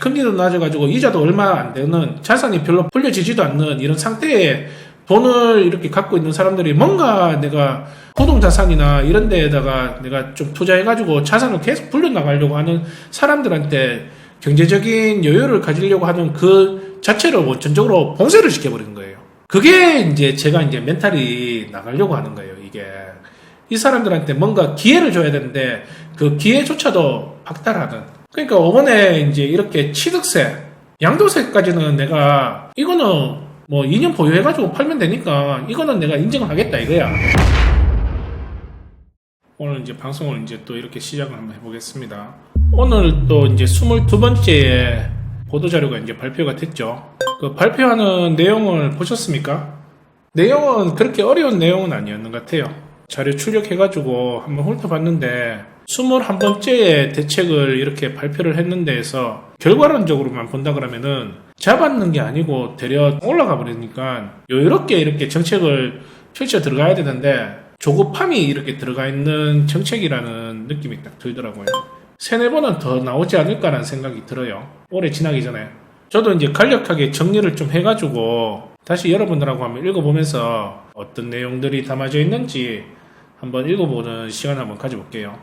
금리도 낮아가지고 이자도 얼마 안 되는 자산이 별로 불려지지도 않는 이런 상태에 돈을 이렇게 갖고 있는 사람들이 뭔가 내가 부동자산이나 이런 데에다가 내가 좀 투자해가지고 자산을 계속 불려나가려고 하는 사람들한테 경제적인 여유를 가지려고 하는 그 자체를 원천적으로 봉쇄를 시켜버리는 거예요. 그게 이제 제가 이제 멘탈이 나가려고 하는 거예요, 이게. 이 사람들한테 뭔가 기회를 줘야 되는데 그 기회조차도 박탈하는. 그러니까 이번에 이제 이렇게 취득세, 양도세까지는 내가 이거는 뭐 2년 보유해가지고 팔면 되니까 이거는 내가 인정을 하겠다 이거야. 오늘 이제 방송을 이제 또 이렇게 시작을 한번 해보겠습니다. 오늘 또 이제 22번째 보도자료가 이제 발표가 됐죠. 그 발표하는 내용을 보셨습니까? 내용은 그렇게 어려운 내용은 아니었는 것 같아요. 자료 출력해가지고 한번 훑어봤는데 21번째의 대책을 이렇게 발표를 했는데에서 결과론적으로만 본다 그러면은 잡았는 게 아니고 되려 올라가 버리니까 이렇게 정책을 펼쳐 들어가야 되는데 조급함이 이렇게 들어가 있는 정책이라는 느낌이 딱 들더라고요. 3-4번은 더 나오지 않을까라는 생각이 들어요. 올해 지나기 전에. 저도 이제 간략하게 정리를 좀 해가지고 다시 여러분들하고 한번 읽어보면서 어떤 내용들이 담아져 있는지 한번 읽어보는 시간 한번 가져볼게요.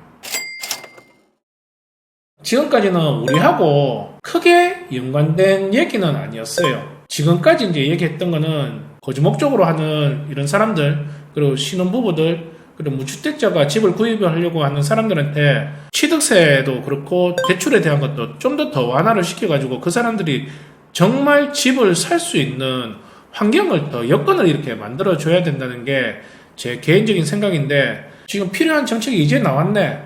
지금까지는 우리하고 크게 연관된 얘기는 아니었어요. 지금까지 이제 얘기했던 거는 거주 목적으로 하는 이런 사람들, 그리고 신혼부부들, 그리고 무주택자가 집을 구입하려고 하는 사람들한테 취득세도 그렇고 대출에 대한 것도 좀 더 완화를 시켜가지고 그 사람들이 정말 집을 살 수 있는 환경을 더 여건을 이렇게 만들어줘야 된다는 게 제 개인적인 생각인데 지금 필요한 정책이 이제 나왔네.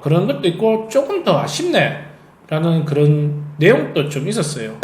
그런 것도 있고 조금 더 아쉽네 라는 그런 내용도 좀 있었어요.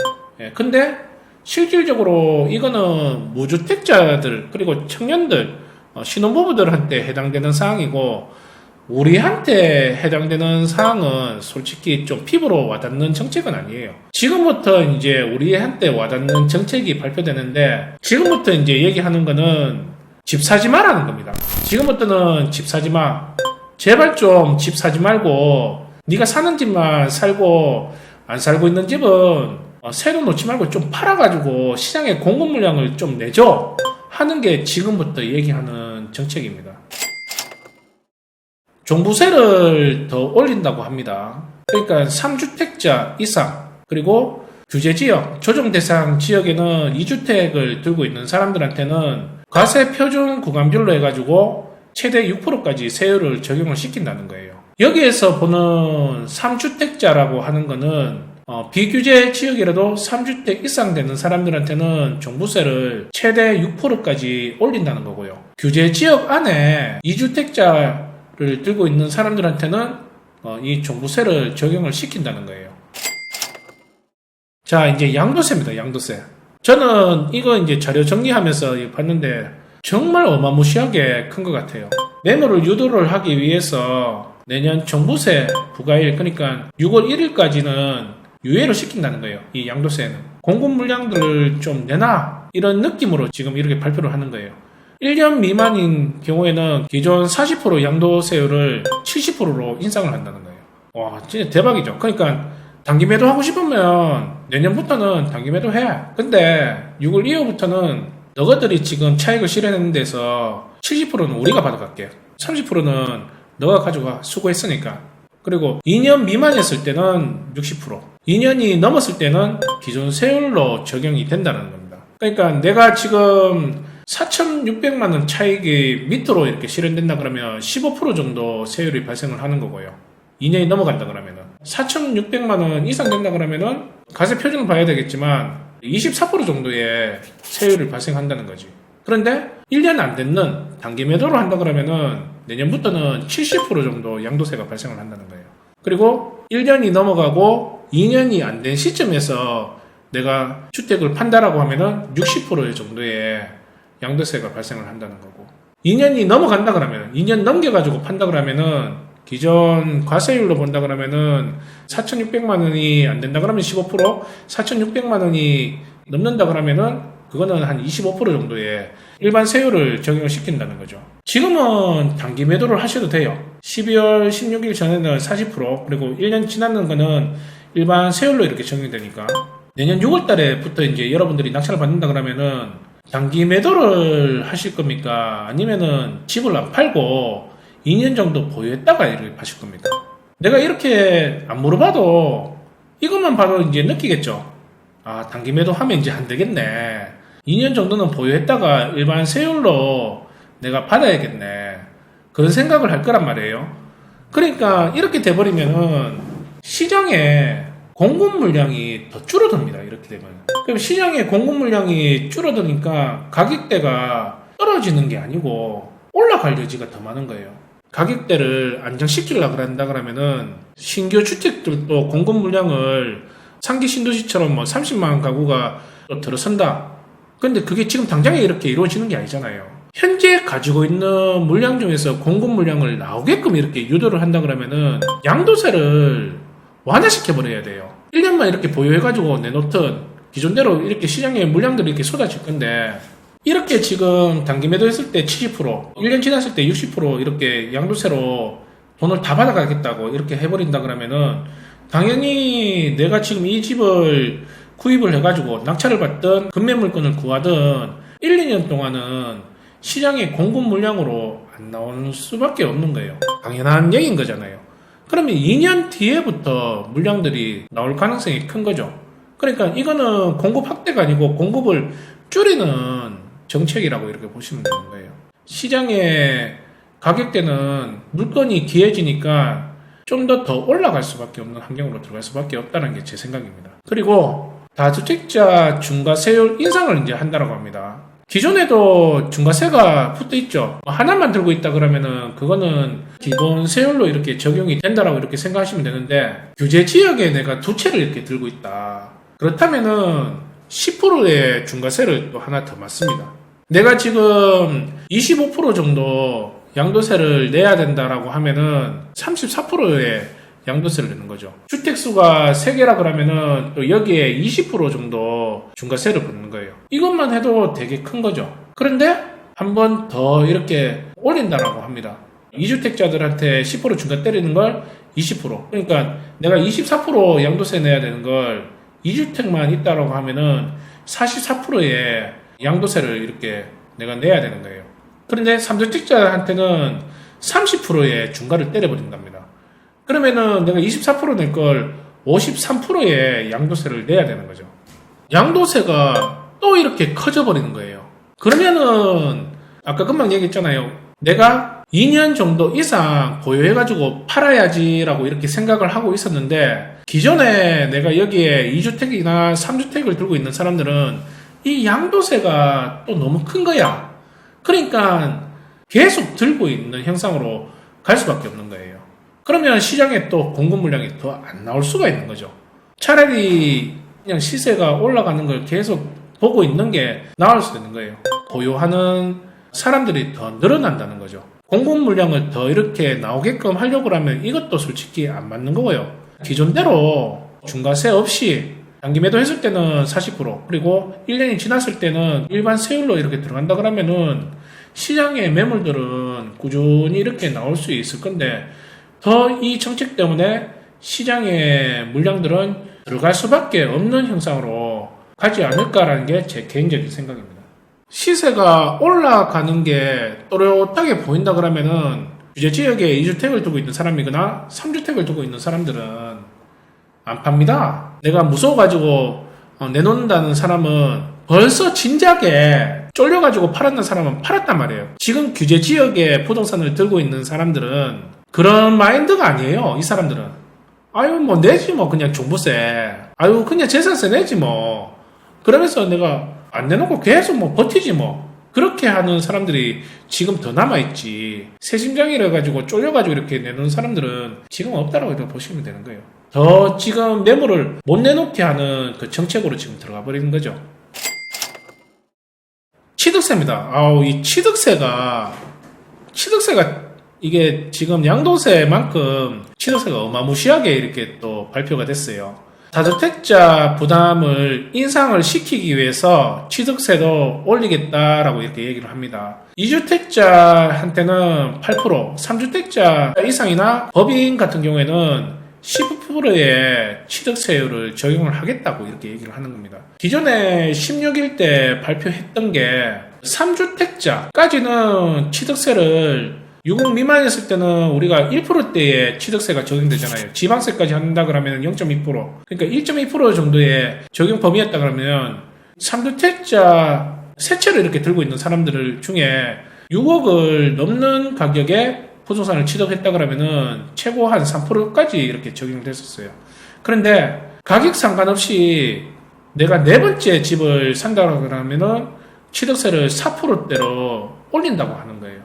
근데 실질적으로 이거는 무주택자들 그리고 청년들 신혼부부들한테 해당되는 사항이고 우리한테 해당되는 사항은 솔직히 좀 피부로 와닿는 정책은 아니에요. 지금부터 이제 우리한테 와닿는 정책이 발표되는데 지금부터 이제 얘기하는 거는 집 사지 마라는 겁니다. 지금부터는 집 사지 마. 제발 좀 집 사지 말고 네가 사는 집만 살고 안 살고 있는 집은 새로 놓지 말고 좀 팔아가지고 시장에 공급 물량을 좀 내줘 하는 게 지금부터 얘기하는 정책입니다. 종부세를 더 올린다고 합니다. 그러니까 3주택자 이상 그리고 규제지역, 조정대상 지역에는 2주택을 들고 있는 사람들한테는 과세 표준 구간별로 해가지고 최대 6%까지 세율을 적용을 시킨다는 거예요. 여기에서 보는 3주택자라고 하는 거는 비규제 지역이라도 3주택 이상 되는 사람들한테는 종부세를 최대 6%까지 올린다는 거고요. 규제 지역 안에 2주택자를 들고 있는 사람들한테는 이 종부세를 적용을 시킨다는 거예요. 자, 이제 양도세입니다. 양도세. 저는 이거 이제 자료 정리하면서 봤는데 정말 어마무시하게 큰 것 같아요. 매물을 유도를 하기 위해서 내년 종부세 부과일 그러니까 6월 1일까지는 유예를 시킨다는 거예요. 이 양도세는. 공급 물량들을 좀 내놔 이런 느낌으로 지금 이렇게 발표를 하는 거예요. 1년 미만인 경우에는 기존 40% 양도세율을 70%로 인상을 한다는 거예요. 와, 진짜 대박이죠. 그러니까 단기 매도하고 싶으면 내년부터는 단기 매도해. 근데 6월 이후부터는 너희들이 지금 차익을 실현하는 데서 70%는 우리가 받아갈게. 30%는 너가 가져가. 수고했으니까. 그리고 2년 미만이었을 때는 60%. 2년이 넘었을 때는 기존 세율로 적용이 된다는 겁니다. 그러니까 내가 지금 4,600만 원 차익이 밑으로 이렇게 실현된다 그러면 15% 정도 세율이 발생을 하는 거고요. 2년이 넘어간다 그러면은 4,600만 원 이상 된다 그러면은 과세 표준을 봐야 되겠지만 24% 정도의 세율을 발생한다는 거지. 그런데 1년 안 됐는 단기 매도를 한다 그러면은 내년부터는 70% 정도 양도세가 발생을 한다는 거예요. 그리고 1년이 넘어가고 2년이 안 된 시점에서 내가 주택을 판다라고 하면은 60% 정도의 양도세가 발생을 한다는 거고 2년이 넘어간다 그러면 2년 넘겨가지고 판다 그러면은 기존 과세율로 본다 그러면은 4,600만 원이 안 된다 그러면 15%, 4,600만 원이 넘는다 그러면은 그거는 한 25% 정도의 일반 세율을 적용을 시킨다는 거죠. 지금은 단기 매도를 하셔도 돼요. 12월 16일 전에는 40%, 그리고 1년 지나는 거는 일반 세율로 이렇게 적용되니까 내년 6월 달에부터 이제 여러분들이 낙찰을 받는다 그러면은 단기 매도를 하실 겁니까? 아니면은 집을 안 팔고 2년 정도 보유했다가 이렇게 파실 겁니까? 내가 이렇게 안 물어봐도 이것만 봐도 이제 느끼겠죠? 아, 단기 매도하면 이제 안 되겠네. 2년 정도는 보유했다가 일반 세율로 내가 받아야겠네. 그런 생각을 할 거란 말이에요. 그러니까 이렇게 돼버리면은 시장에 공급 물량이 더 줄어듭니다. 이렇게 되면. 그럼 시장에 공급 물량이 줄어드니까 가격대가 떨어지는 게 아니고 올라갈 여지가 더 많은 거예요. 가격대를 안정시키려고 한다 그러면은 신규 주택들도 공급 물량을 상기 신도시처럼 뭐 30만 가구가 또 들어선다. 근데 그게 지금 당장에 이렇게 이루어지는 게 아니잖아요. 현재 가지고 있는 물량 중에서 공급 물량을 나오게끔 이렇게 유도를 한다 그러면은 양도세를 완화시켜버려야 돼요. 1년만 이렇게 보유해가지고 내놓든 기존대로 이렇게 시장에 물량들이 이렇게 쏟아질 건데 이렇게 지금 단기 매도했을 때 70%, 1년 지났을 때 60% 이렇게 양도세로 돈을 다 받아가겠다고 이렇게 해버린다 그러면은 당연히 내가 지금 이 집을 구입을 해가지고 낙찰을 받든 급매물건을 구하든 1, 2년 동안은 시장의 공급 물량으로 안 나오는 수밖에 없는 거예요. 당연한 얘기인 거잖아요. 그러면 2년 뒤에부터 물량들이 나올 가능성이 큰 거죠. 그러니까 이거는 공급 확대가 아니고 공급을 줄이는 정책이라고 이렇게 보시면 되는 거예요. 시장의 가격대는 물건이 귀해지니까 좀 더 올라갈 수밖에 없는 환경으로 들어갈 수밖에 없다는 게 제 생각입니다. 그리고 다주택자 중과세율 인상을 이제 한다라고 합니다. 기존에도 중과세가 붙어 있죠. 하나만 들고 있다 그러면은 그거는 기본 세율로 이렇게 적용이 된다라고 이렇게 생각하시면 되는데 규제 지역에 내가 두 채를 이렇게 들고 있다. 그렇다면은 10%의 중과세를 또 하나 더 맞습니다. 내가 지금 25% 정도 양도세를 내야 된다라고 하면은 34%의 양도세를 내는 거죠. 주택수가 3개라 그러면은 또 여기에 20% 정도 중과세를 붙는 거예요. 이것만 해도 되게 큰 거죠. 그런데 한 번 더 이렇게 올린다라고 합니다. 2주택자들한테 10% 중과 때리는 걸 20%. 그러니까 내가 24% 양도세 내야 되는 걸 2주택만 있다라고 하면은 44%의 양도세를 이렇게 내가 내야 되는 거예요. 그런데 3주택자한테는 30%의 중과를 때려버린답니다. 그러면은 내가 24% 낼 걸 53%의 양도세를 내야 되는 거죠. 양도세가 또 이렇게 커져버리는 거예요. 그러면은 아까 금방 얘기했잖아요. 내가 2년 정도 이상 보유해가지고 팔아야지라고 이렇게 생각을 하고 있었는데 기존에 내가 여기에 2주택이나 3주택을 들고 있는 사람들은 이 양도세가 또 너무 큰 거야. 그러니까 계속 들고 있는 형상으로 갈 수밖에 없는 거예요. 그러면 시장에 또 공급 물량이 더 안 나올 수가 있는 거죠. 차라리 그냥 시세가 올라가는 걸 계속 보고 있는 게 나을 수도 있는 거예요. 보유하는 사람들이 더 늘어난다는 거죠. 공급 물량을 더 이렇게 나오게끔 하려고 하면 이것도 솔직히 안 맞는 거고요. 기존대로 중과세 없이 단기 매도 했을 때는 40% 그리고 1년이 지났을 때는 일반 세율로 이렇게 들어간다 그러면은 시장의 매물들은 꾸준히 이렇게 나올 수 있을 건데 더 이 정책 때문에 시장의 물량들은 들어갈 수밖에 없는 형상으로 가지 않을까라는 게 제 개인적인 생각입니다. 시세가 올라가는 게 또렷하게 보인다 그러면은 규제 지역에 2주택을 두고 있는 사람이거나 3주택을 두고 있는 사람들은 안 팝니다. 내가 무서워가지고 내놓는다는 사람은 벌써 진작에 쫄려가지고 팔았는 사람은 팔았단 말이에요. 지금 규제 지역에 부동산을 들고 있는 사람들은 그런 마인드가 아니에요. 이 사람들은 아유 뭐 내지 뭐 그냥 종부세 아유 그냥 재산세 내지 뭐 그러면서 내가 안 내놓고 계속 뭐 버티지 뭐 그렇게 하는 사람들이 지금 더 남아있지. 새심장이라 가지고 쫄려가지고 이렇게 내놓는 사람들은 지금 없다라고 보시면 되는 거예요. 더 지금 매물을 못 내놓게 하는 그 정책으로 지금 들어가 버리는 거죠. 취득세입니다. 이 취득세가 이게 지금 양도세만큼 취득세가 어마무시하게 이렇게 또 발표가 됐어요. 다주택자 부담을 인상을 시키기 위해서 취득세도 올리겠다라고 이렇게 얘기를 합니다. 2주택자한테는 8%, 3주택자 이상이나 법인 같은 경우에는 15%의 취득세율을 적용을 하겠다고 이렇게 얘기를 하는 겁니다. 기존에 16일 때 발표했던 게 3주택자까지는 취득세를 6억 미만이었을 때는 우리가 1%대의 취득세가 적용되잖아요. 지방세까지 한다 그러면 0.2%. 그러니까 1.2% 정도의 적용 범위였다 그러면 3주택자 세 채를 이렇게 들고 있는 사람들 중에 6억을 넘는 가격에 부동산을 취득했다 그러면은 최고 한 3%까지 이렇게 적용됐었어요. 그런데 가격 상관없이 내가 네 번째 집을 산다 그러면은 취득세를 4%대로 올린다고 하는 거예요.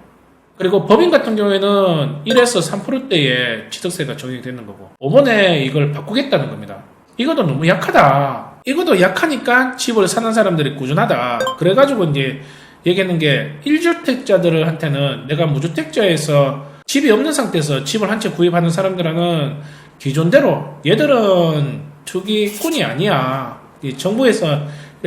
그리고 법인 같은 경우에는 1에서 3%대의 취득세가 적용이 되는 거고, 이번에 이걸 바꾸겠다는 겁니다. 이것도 너무 약하다. 이것도 약하니까 집을 사는 사람들이 꾸준하다. 그래가지고 이제 얘기하는 게 1주택자들한테는 내가 무주택자에서 집이 없는 상태에서 집을 한 채 구입하는 사람들은 기존대로 얘들은 투기꾼이 아니야. 이 정부에서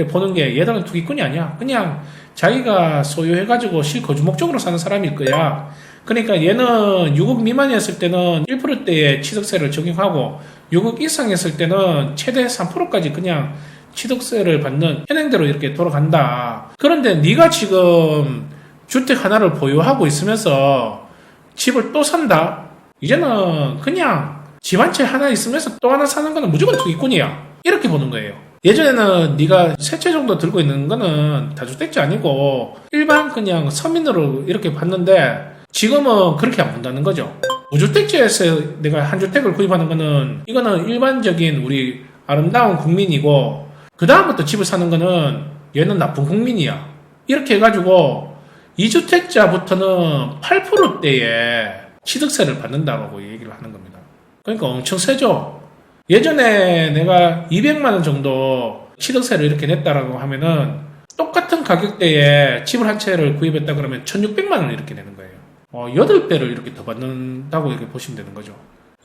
보는 게 얘들은 투기꾼이 아니야. 그냥 자기가 소유해가지고 실거주 목적으로 사는 사람일 거야. 그러니까 얘는 6억 미만이었을 때는 1%대의 취득세를 적용하고 6억 이상이었을 때는 최대 3%까지 그냥 취득세를 받는 현행대로 이렇게 돌아간다. 그런데 네가 지금 주택 하나를 보유하고 있으면서 집을 또 산다? 이제는 그냥 집 한 채 하나 있으면서 또 하나 사는 거는 무조건 투기꾼이야. 이렇게 보는 거예요. 예전에는 네가 세 채 정도 들고 있는 거는 다주택자 아니고 일반 그냥 서민으로 이렇게 봤는데 지금은 그렇게 안 본다는 거죠. 무주택자에서 내가 한 주택을 구입하는 거는 이거는 일반적인 우리 아름다운 국민이고 그 다음부터 집을 사는 거는 얘는 나쁜 국민이야. 이렇게 해가지고 2주택자부터는 8%대의 취득세를 받는다고 얘기를 하는 겁니다. 그러니까 엄청 세죠. 예전에 내가 200만 원 정도 취득세를 이렇게 냈다라고 하면은 똑같은 가격대에 집을 한 채를 구입했다 그러면 1600만 원 이렇게 내는 거예요. 8배를 이렇게 더 받는다고 이렇게 보시면 되는 거죠.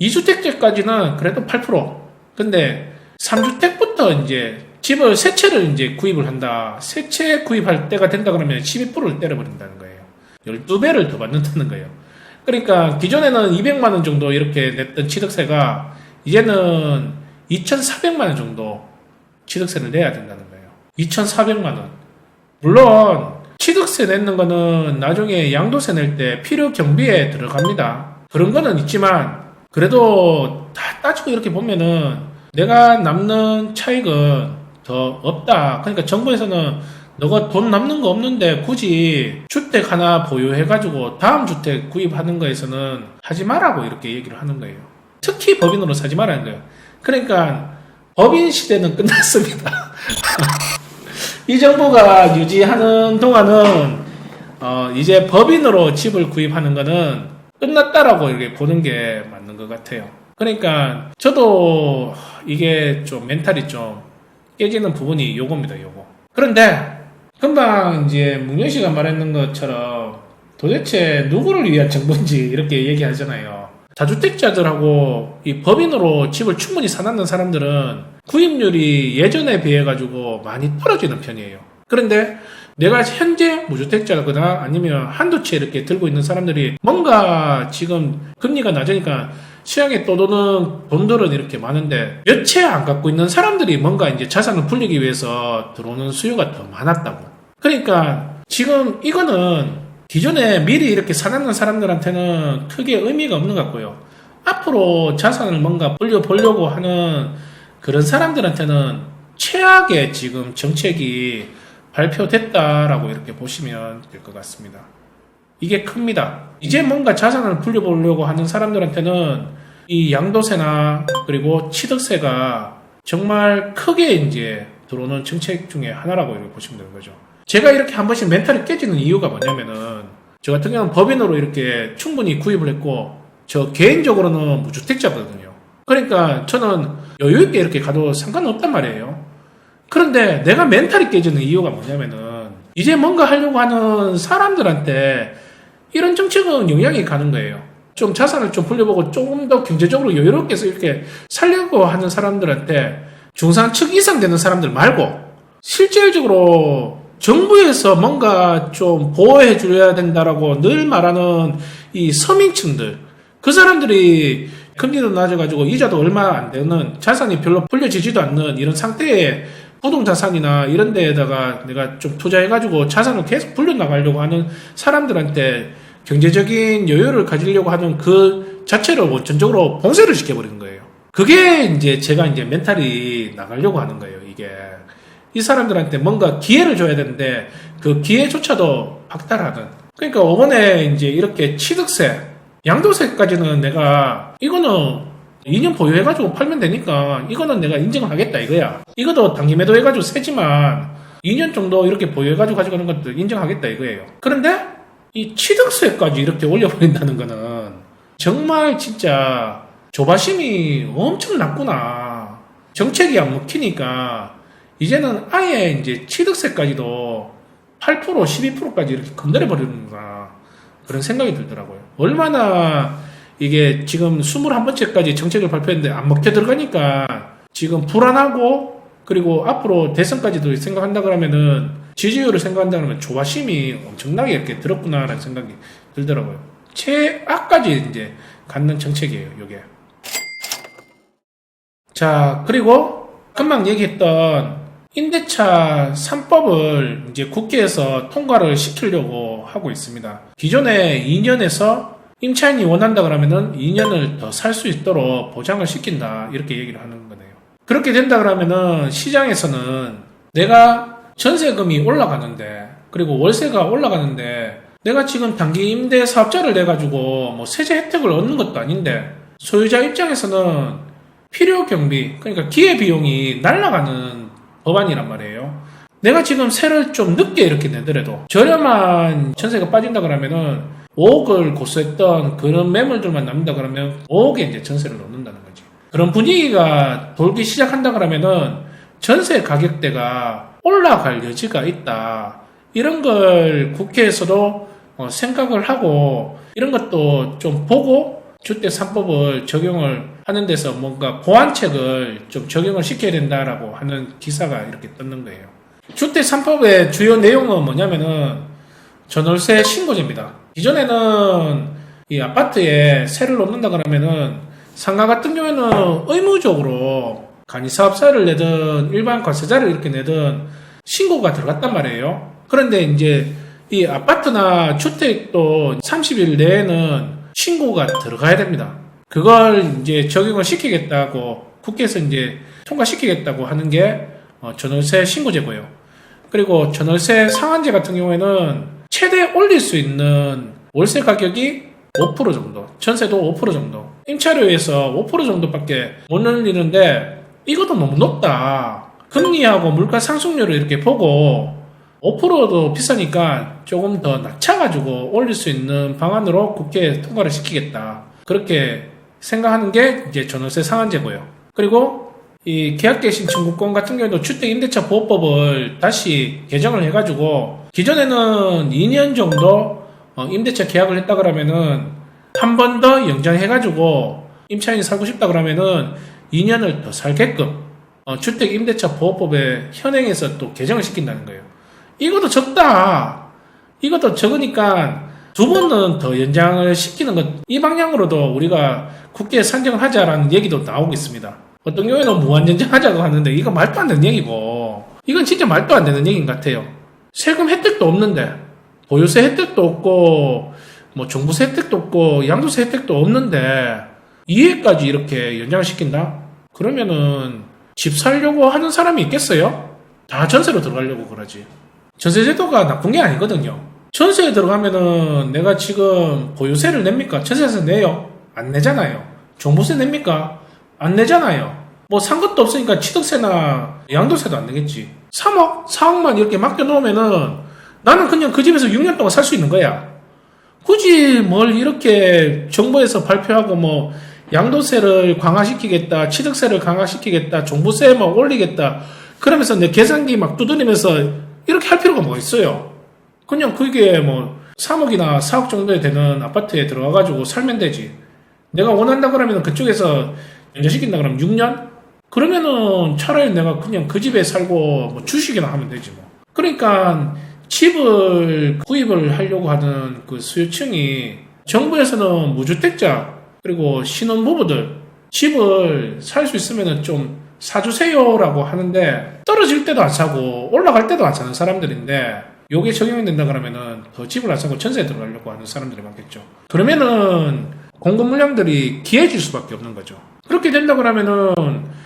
2주택자까지는 그래도 8%. 근데 3주택부터 이제 집을 세 채를 이제 구입을 한다. 세 채 구입할 때가 된다 그러면 12%를 때려버린다는 거예요. 12배를 더 받는다는 거예요. 그러니까 기존에는 200만 원 정도 이렇게 냈던 취득세가 이제는 2,400만 원 정도 취득세를 내야 된다는 거예요. 2,400만 원. 물론 취득세 내는 거는 나중에 양도세 낼 때 필요 경비에 들어갑니다. 그런 거는 있지만 그래도 다 따지고 이렇게 보면은 내가 남는 차익은 더 없다. 그러니까 정부에서는 너가 돈 남는 거 없는데 굳이 주택 하나 보유해가지고 다음 주택 구입하는 거에서는 하지 말라고 이렇게 얘기를 하는 거예요. 특히 법인으로 사지 말라는 거예요. 그러니까 법인 시대는 끝났습니다. 이 정부가 유지하는 동안은 이제 법인으로 집을 구입하는 거는 끝났다라고 이렇게 보는 게 맞는 것 같아요. 그러니까 저도 이게 좀 멘탈이 좀 깨지는 부분이 요겁니다. 요거. 그런데 금방 이제 문현 씨가 말했는 것처럼 도대체 누구를 위한 정부인지 이렇게 얘기하잖아요. 다주택자들하고 이 법인으로 집을 충분히 사놨는 사람들은 구입률이 예전에 비해 가지고 많이 떨어지는 편이에요. 그런데 내가 현재 무주택자거나 아니면 한두 채 이렇게 들고 있는 사람들이 뭔가 지금 금리가 낮으니까 시장에 떠도는 돈들은 이렇게 많은데 몇 채 안 갖고 있는 사람들이 뭔가 이제 자산을 불리기 위해서 들어오는 수요가 더 많았다고. 그러니까 지금 이거는 기존에 미리 이렇게 사놨는 사람들한테는 크게 의미가 없는 것 같고요. 앞으로 자산을 뭔가 불려보려고 하는 그런 사람들한테는 최악의 지금 정책이 발표됐다라고 이렇게 보시면 될 것 같습니다. 이게 큽니다. 이제 뭔가 자산을 불려보려고 하는 사람들한테는 이 양도세나 그리고 취득세가 정말 크게 이제 들어오는 정책 중에 하나라고 이렇게 보시면 되는 거죠. 제가 이렇게 한 번씩 멘탈이 깨지는 이유가 뭐냐면은 저 같은 경우는 법인으로 이렇게 충분히 구입을 했고 저 개인적으로는 무주택자거든요. 그러니까 저는 여유있게 이렇게 가도 상관없단 말이에요. 그런데 내가 멘탈이 깨지는 이유가 뭐냐면은 이제 뭔가 하려고 하는 사람들한테 이런 정책은 영향이 가는 거예요. 좀 자산을 좀 불려보고 조금 더 경제적으로 여유롭게 해서 이렇게 살려고 하는 사람들한테 중산층 이상 되는 사람들 말고 실질적으로 정부에서 뭔가 좀 보호해 줘야 된다라고 늘 말하는 이 서민층들 그 사람들이 금리도 낮아가지고 이자도 얼마 안 되는 자산이 별로 불려지지도 않는 이런 상태에 부동자산이나 이런 데에다가 내가 좀 투자해가지고 자산을 계속 불려나가려고 하는 사람들한테 경제적인 여유를 가지려고 하는 그 자체를 원천적으로 봉쇄를 시켜버리는 거예요. 그게 이제 제가 이제 멘탈이 나가려고 하는 거예요, 이게. 이 사람들한테 뭔가 기회를 줘야 되는데 그 기회조차도 박탈하는. 그러니까 이번에 이제 이렇게 취득세, 양도세까지는 내가 이거는 2년 보유해가지고 팔면 되니까 이거는 내가 인정하겠다 이거야. 이것도 단기매도 해가지고 세지만 2년 정도 이렇게 보유해가지고 가져가는 것도 인정하겠다 이거예요. 그런데 이 취득세까지 이렇게 올려버린다는 거는 정말 진짜 조바심이 엄청 낮구나. 정책이 안 먹히니까 이제는 아예 이제 취득세까지도 8%, 12%까지 이렇게 건드려버리는구나. 그런 생각이 들더라고요. 얼마나 이게 지금 21번째까지 정책을 발표했는데 안 먹혀 들어가니까 지금 불안하고 그리고 앞으로 대선까지도 생각한다 그러면은 지지율을 생각한다 그러면 조바심이 엄청나게 이렇게 들었구나라는 생각이 들더라고요. 최악까지 이제 갖는 정책이에요, 요게. 자, 그리고 금방 얘기했던 임대차 3법을 이제 국회에서 통과를 시키려고 하고 있습니다. 기존에 2년에서 임차인이 원한다 그러면은 2년을 더 살 수 있도록 보장을 시킨다 이렇게 얘기를 하는 거네요. 그렇게 된다 그러면은 시장에서는 내가 전세금이 올라가는데 그리고 월세가 올라가는데 내가 지금 단기 임대 사업자를 내가지고 뭐 세제 혜택을 얻는 것도 아닌데 소유자 입장에서는 필요 경비 그러니까 기회비용이 날아가는 법안이란 말이에요. 내가 지금 세를 좀 늦게 이렇게 내더라도 저렴한 전세가 빠진다 그러면은 5억을 고수했던 그런 매물들만 남는다 그러면 5억에 이제 전세를 넣는다는 거지. 그런 분위기가 돌기 시작한다 그러면은 전세 가격대가 올라갈 여지가 있다. 이런 걸 국회에서도 생각을 하고 이런 것도 좀 보고 주택 3법을 적용을 하는 데서 뭔가 보완책을 좀 적용을 시켜야 된다라고 하는 기사가 이렇게 떴는 거예요. 주택 3법의 주요 내용은 뭐냐면은 전월세 신고제입니다. 기존에는 이 아파트에 세를 놓는다 그러면은 상가 같은 경우에는 의무적으로 간이사업자를 내든 일반 관세자를 이렇게 내든 신고가 들어갔단 말이에요. 그런데 이제 이 아파트나 주택도 30일 내에는 신고가 들어가야 됩니다. 그걸 이제 적용을 시키겠다고 국회에서 이제 통과시키겠다고 하는 게 전월세 신고제고요. 그리고 전월세 상한제 같은 경우에는 최대 올릴 수 있는 월세 가격이 5% 정도, 전세도 5% 정도, 임차료에서 5% 정도밖에 못 올리는데 이것도 너무 높다. 금리하고 물가 상승률을 이렇게 보고 5%도 비싸니까 조금 더 낮춰가지고 올릴 수 있는 방안으로 국회에 통과를 시키겠다. 그렇게 생각하는 게 이제 전월세 상한제고요. 그리고 이 계약갱 신청구권 같은 경우에도 주택임대차 보호법을 다시 개정을 해가지고 기존에는 2년 정도 임대차 계약을 했다 그러면은 한 번 더 연장해가지고 임차인이 살고 싶다 그러면은 2년을 더 살게끔 주택임대차 보호법에 현행해서 또 개정을 시킨다는 거예요. 이것도 적다. 이것도 적으니까 두 번은 더 연장을 시키는 것, 이 방향으로도 우리가 국회에 상정을 하자라는 얘기도 나오고 있습니다. 어떤 경우에는 무한연장하자고 하는데 이거 말도 안 되는 얘기고 이건 진짜 말도 안 되는 얘기인 것 같아요. 세금 혜택도 없는데 보유세 혜택도 없고 뭐 종부세 혜택도 없고 양도세 혜택도 없는데 이해까지 이렇게 연장을 시킨다? 그러면은 집 살려고 하는 사람이 있겠어요? 다 전세로 들어가려고 그러지. 전세제도가 나쁜 게 아니거든요. 전세에 들어가면은 내가 지금 보유세를 냅니까? 전세에서 내요? 안 내잖아요. 종부세 냅니까? 안 내잖아요. 뭐 산 것도 없으니까 취득세나 양도세도 안 내겠지. 3억? 4억만 이렇게 맡겨놓으면은 나는 그냥 그 집에서 6년 동안 살 수 있는 거야. 굳이 뭘 이렇게 정부에서 발표하고 뭐 양도세를 강화시키겠다, 취득세를 강화시키겠다, 종부세 막 올리겠다 그러면서 내 계산기 막 두드리면서 이렇게 할 필요가 뭐가 있어요. 그냥 그게 뭐 3억이나 4억 정도에 되는 아파트에 들어가가지고 살면 되지. 내가 원한다 그러면 그쪽에서 연장시킨다 그러면 6년? 그러면은 차라리 내가 그냥 그 집에 살고 뭐 주식이나 하면 되지 뭐. 그러니까 집을 구입을 하려고 하는 그 수요층이 정부에서는 무주택자 그리고 신혼부부들 집을 살 수 있으면 좀 사주세요라고 하는데 떨어질 때도 안 사고 올라갈 때도 안 사는 사람들인데 요게 적용이 된다 그러면은 더 집을 안 사고 전세에 들어가려고 하는 사람들이 많겠죠. 그러면은 공급 물량들이 기해질 수밖에 없는 거죠. 그렇게 된다 그러면은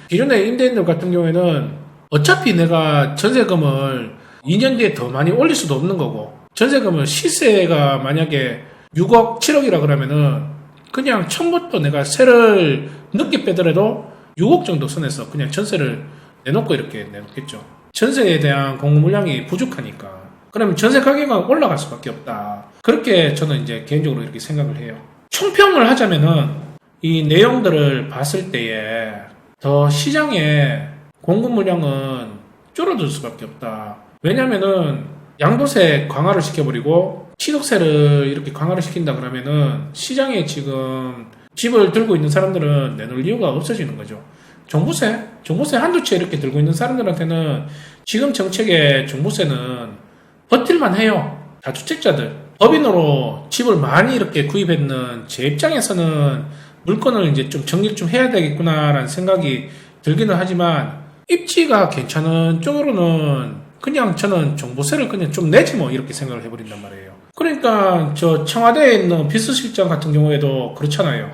기존의 임대인들 같은 경우에는 어차피 내가 전세금을 2년 뒤에 더 많이 올릴 수도 없는 거고 전세금을 시세가 만약에 6억, 7억이라 그러면은 그냥 처음부터 내가 세를 늦게 빼더라도 6억 정도 선에서 그냥 전세를 내놓고 이렇게 내놓겠죠. 전세에 대한 공급 물량이 부족하니까. 그러면 전세 가격은 올라갈 수밖에 없다. 그렇게 저는 이제 개인적으로 이렇게 생각을 해요. 총평을 하자면은 이 내용들을 봤을 때에 더 시장의 공급 물량은 줄어들 수밖에 없다. 왜냐면은 양도세 강화를 시켜버리고 취득세를 이렇게 강화를 시킨다 그러면은 시장에 지금 집을 들고 있는 사람들은 내놓을 이유가 없어지는 거죠. 종부세 한두 채 이렇게 들고 있는 사람들한테는 지금 정책의 종부세는 버틸만 해요. 다주택자들. 법인으로 집을 많이 이렇게 구입했는 제 입장에서는 물건을 이제 좀 정리 좀 해야 되겠구나라는 생각이 들기는 하지만 입지가 괜찮은 쪽으로는 그냥 저는 종부세를 그냥 좀 내지 뭐 이렇게 생각을 해버린단 말이에요. 그러니까 저 청와대에 있는 비서실장 같은 경우에도 그렇잖아요.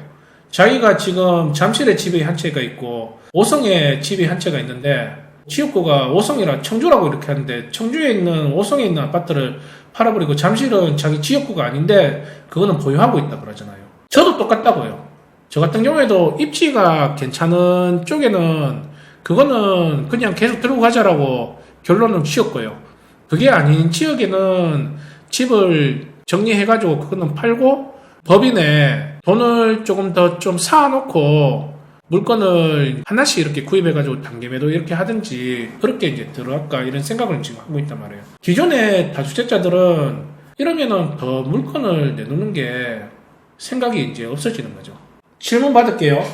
자기가 지금 잠실에 집이 한 채가 있고 오성에 집이 한 채가 있는데 지역구가 오성이라 청주라고 이렇게 하는데 청주에 있는 오성에 있는 아파트를 팔아버리고 잠실은 자기 지역구가 아닌데 그거는 보유하고 있다 그러잖아요. 저도 똑같다고요. 저 같은 경우에도 입지가 괜찮은 쪽에는 그거는 그냥 계속 들고 가자라고 결론을 지었고요. 그게 아닌 지역에는 집을 정리해가지고 그거는 팔고 법인에 돈을 조금 더 좀 쌓아놓고 물건을 하나씩 이렇게 구입해가지고 단계매도 이렇게 하든지 그렇게 이제 들어갈까 이런 생각을 지금 하고 있단 말이에요. 기존의 다주택자들은 이러면은 더 물건을 내놓는 게 생각이 이제 없어지는 거죠. 질문 받을게요.